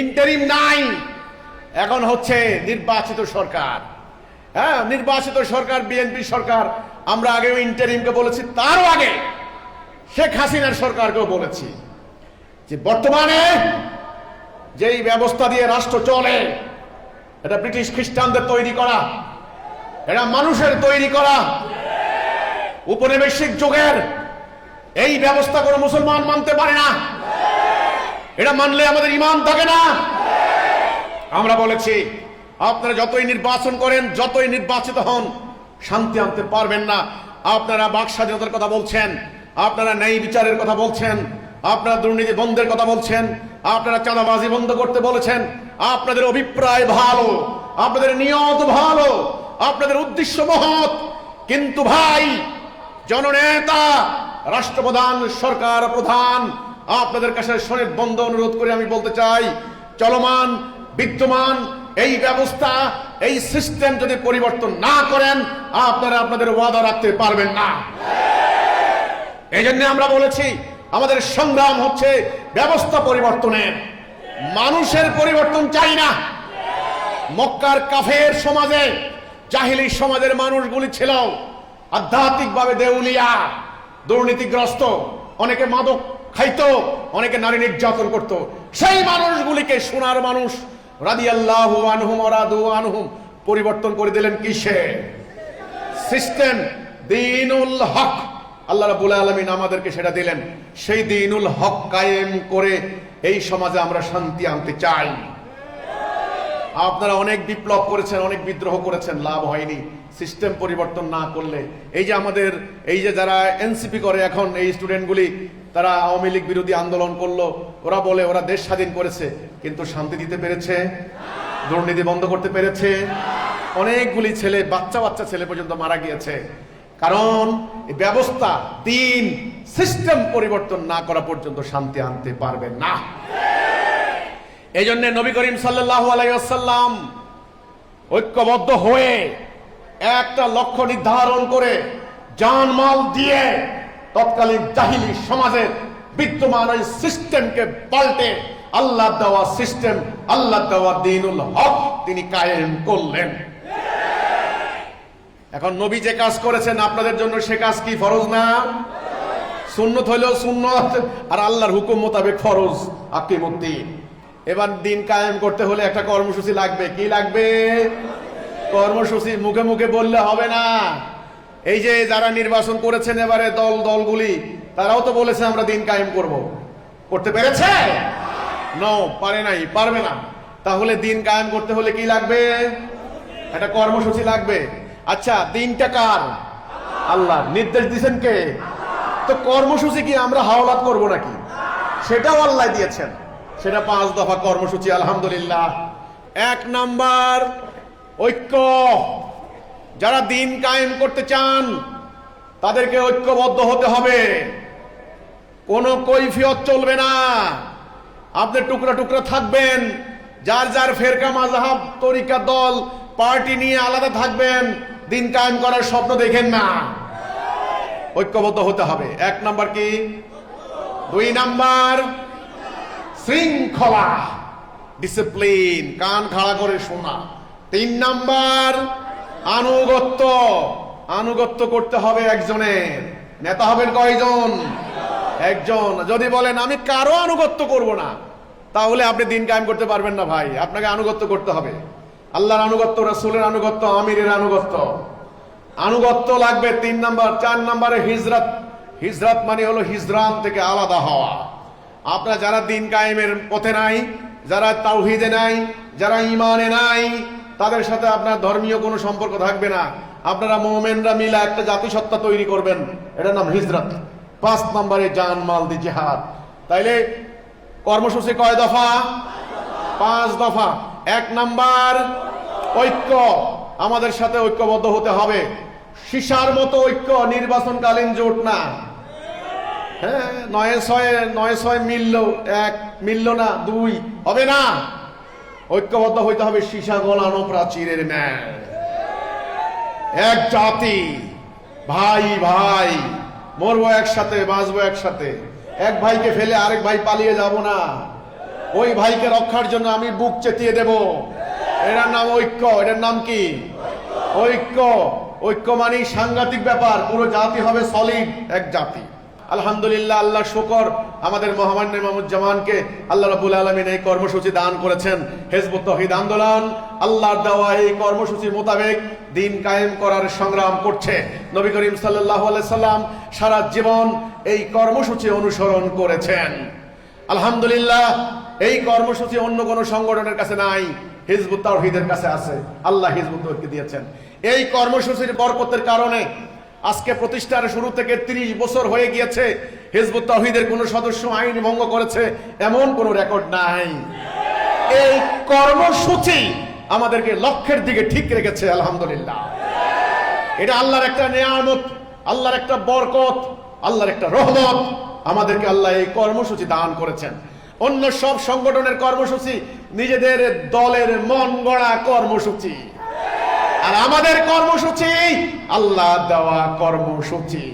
Interim নাই, এখন হচ্ছে নির্বাচিত সরকার। হ্যাঁ, নির্বাচিত সরকার, বিএনপি সরকার। আমরা আগেও ইন্টারিমকে বলেছি, তারও আগে শেখ হাসিনার সরকারকেও বলেছি যে বর্তমানে যেই ব্যবস্থা দিয়ে রাষ্ট্র চলে, এটা ব্রিটিশ খ্রিস্টানদের তৈরি করা, এটা মানুষের তৈরি করা উপনিবেশিক যুগের। এই ব্যবস্থা কোনো মুসলমান মানতে পারে না। এটা মানলে আমাদের ঈমান থাকে না। আমরা বলেছি, আপনারা যতই নির্বাচন করেন, যতই নির্বাচিত হন, শান্তি আনতে পারবেন না। আপনারা বাক স্বাধীনতার কথা বলছেন, আপনারা ন্যায় বিচারের কথা বলছেন, আপনারা দুর্নীতি বন্ধের কথা বলছেন, আপনারা চাঁদাবাজি বন্ধ করতে বলেছেন। আপনাদের অভিপ্রায় ভালো, আপনাদের নিয়ত ভালো, আপনাদের উদ্দেশ্য মহৎ, কিন্তু ভাই জননেতা, রাষ্ট্রপ্রধান, সরকার প্রধান, আপনাদের কাছে শোনেন বন্ধ অনুরোধ করে আমি বলতে চাই, চলমান বিদ্যমান এই ব্যবস্থা, এই সিস্টেম যদি পরিবর্তন না করেন, আপনারা আপনাদের ওয়াদা রাখতে পারবেন না। এই জন্য আমরা বলেছি, আমাদের সংগ্রাম হচ্ছে ব্যবস্থা পরিবর্তনের, মানুষের পরিবর্তন চাই না। মক্কার কাফের সমাজে, জাহিলি সমাজের মানুষগুলি ছিল আধ্যাত্মিকভাবে দেউলিয়া, দুর্নীতিগ্রস্ত, অনেকে মাদক খাইতো, অনেকে নারী নির্যাতন করত। সেই মানুষগুলিকে সোনার মানুষ রাদিয়াল্লাহু আনহুম ওয়া রাদু আনহুম পরিবর্তন করে দিলেন কিসে? সিস্টেম, দ্বীনুল হক। আল্লাহ রাব্বুল আলামিন আমাদেরকে সেটা দিলেন। সেই দ্বীনুল হক কায়েম করে এই সমাজে আমরা শান্তি আনতে চাই। আপনারা অনেক বিপ্লব করেছেন, অনেক বিদ্রোহ করেছেন, লাভ হয়নি। সিস্টেম পরিবর্তন না করলে, এই যে আমাদের এই যে যারা এনসিপি করে এখন, এই স্টুডেন্টগুলি, তারা আওয়ামী লীগ বিরোধী আন্দোলন করলো, ওরা বলে ওরা দেশ স্বাধীন করেছে, কিন্তু শান্তি দিতে পেরেছে? দুর্নীতি বন্ধ করতে পেরেছে? অনেকগুলি ছেলে, বাচ্চা বাচ্চা ছেলে পর্যন্ত মারা গিয়েছে। কারণ ব্যবস্থা, দিন, সিস্টেম পরিবর্তন না করা পর্যন্ত শান্তি আনতে পারবেন না। এই জন্য নবী করিম সাল্লাল্লাহু আলাইহি ওয়াসাল্লাম ঐক্যবদ্ধ হয়ে একটা লক্ষ্য নির্ধারণ করে জানমাল দিয়ে তৎকালীন জাহিলি সমাজের বিদ্যমান ওই সিস্টেমকে পাল্টে আল্লাহ দেওয়া সিস্টেম, আল্লাহ দেওয়া দ্বীনুল হক তিনি কায়েম করলেন। এখন নবী যে কাজ করেছেন আপনাদের জন্য, সে কাজ কি ফরজ না? সুন্নত হইলেও সুন্নত, আর আল্লাহর হুকুম মোতাবেক ফরজ। আকিমুদ্দিন। এবার দিন কায়েম করতে হলে একটা কর্মসূচি লাগবে। কি লাগবে? কর্মসূচি। মুখে মুখে বললে হবে না। এই যে যারা নির্বাচন করেছেন এবারে দলগুলি, তারাও তো বলেছে আমরা দিন কায়েম করব। করতে পেরেছে? নো, পারে নাই, পারবে না। তাহলে দিন কায়েম করতে হলে কি লাগবে? একটা কর্মসূচি লাগবে। আচ্ছা, দিনটা কার? আল্লাহ। নির্দেশ দিয়েছেন কে? তো কর্মসূচি কি আমরা হাওলাত করব নাকি? সেটাও আল্লাহ দিয়েছেন। সেটা 5 দফা কর্মসূচি। আলহামদুলিল্লাহ। 1 নাম্বার, ঐক্য। যারা দিন কায়েম করতে চান তাদেরকে ঐক্যবদ্ধ হতে হবে। কোনো কৈফিয়ত চলবে না। আপনি টুকরা টুকরা থাকবেন, যার যার ফেরকা, মাযহাব, তরিকা, দল, পার্টি নিয়ে আলাদা থাকবেন, দিন কায়েম করার স্বপ্ন দেখেন না। ঐক্যবদ্ধ হতে হবে। 1 নাম্বার কি? 2 নাম্বার, শৃঙ্খলা, ডিসিপ্লিন, কান খাড়া করে শোনা। 3 নাম্বার, আনুগত্য। আনুগত্য করতে হবে একজনের। নেতা হবেন কয়জন? একজন। যদি বলেন আমি কারো আনুগত্য করব না, তাহলে আপনি দিন কায়েম করতে পারবেন না ভাই। আপনাকে আনুগত্য করতে হবে। আল্লাহর আনুগত্য, রাসূলের আনুগত্য, আমিরের আনুগত্য। আনুগত্য লাগবে 3 নাম্বার। 4 নাম্বারে হিজরত। হিজরত মানে হলো হিজরান থেকে আলাদা হওয়া। আপনারা যারা দিন কায়েমের পথে নাই, যারা তাওহীদে নাই, যারা ঈমানে নাই, তাদের সাথে আপনার ধর্মীয় কোনো সম্পর্ক থাকবে না। আপনারা মুমিনরা মিলে একটা জাতিসত্তা তৈরি করবেন, এটার নাম হিজরত। 5 নম্বরে জানমাল দি জিহাদ। তাইলে কর্মসূচি কয় দফা? 5 দফা। 1 নাম্বার, ঐক্য। আমাদের সাথে ঐক্যবদ্ধ হতে হবে। সীসার মতো ঐক্য, নির্বাচনকালীন জোট না। হ্যাঁ, 9-6 মিলল, 1 মিলল না, 2 হবে না। ঐক্যবদ্ধ হইতে হবে সীসা গলানো প্রাচীরের ন্যায়। এক জাতি, ভাই ভাই, মরবো একসাথে, বাঁচবো একসাথে। এক ভাইকে ফেলে আরেক ভাই পালিয়ে যাব না। ওই ভাইকে রক্ষার জন্য আমি বুক চেতিয়ে দেব। এটার নাম ঐক্য। এটার নাম কি? ঐক্য। ঐক্য মানে সাংঘাতিক ব্যাপার, পুরো জাতি হবে সলিড এক জাতি। আলহামদুলিল্লাহ, আল্লাহ শুকর, আমাদের মহামান্য ইমামুজ্জামানকে আল্লাহ রাব্বুল আলামিন এই কর্মসূচি দান করেছেন। হিজবুত তাওহীদ আন্দোলন আল্লাহর দেওয়া এই কর্মসূচি মোতাবেক দিন কায়েম করার সংগ্রাম করছে। নবী করিম সাল্লাল্লাহু আলাইহি সাল্লাম সারা জীবন এই কর্মসূচি অনুসরণ করেছেন। আলহামদুলিল্লাহ, এই কর্মসূচি অন্য কোনো সংগঠনের কাছে নাই, হিজবুত তাওহীদের কাছে আছে। আল্লাহ হিজবুত তাওহীদকে দিয়েছেন। এই কর্মসূচির বরকতের কারণে আজকে প্রতিষ্ঠার শুরু থেকে 30 বছর হয়ে গিয়েছে, হিজবুত তাওহীদের কোন সদস্য আইন ভঙ্গ করেছে এমন কোন রেকর্ড নাই। এই কর্মসূচি আমাদেরকে লক্ষ্যের দিকে ঠিক রেখেছে। আলহামদুলিল্লাহ, এটা আল্লাহর একটা নিয়ামত, আল্লাহর একটা বরকত, আল্লাহর একটা রহমত। আমাদেরকে আল্লাহ এই কর্মসূচি দান করেছেন। অন্য সব সংগঠনের কর্মসূচি নিজেদের দলের মন গড়া কর্মসূচি, আর আমাদের কর্মসূচি আল্লাহ দেওয়া কর্মসূচি।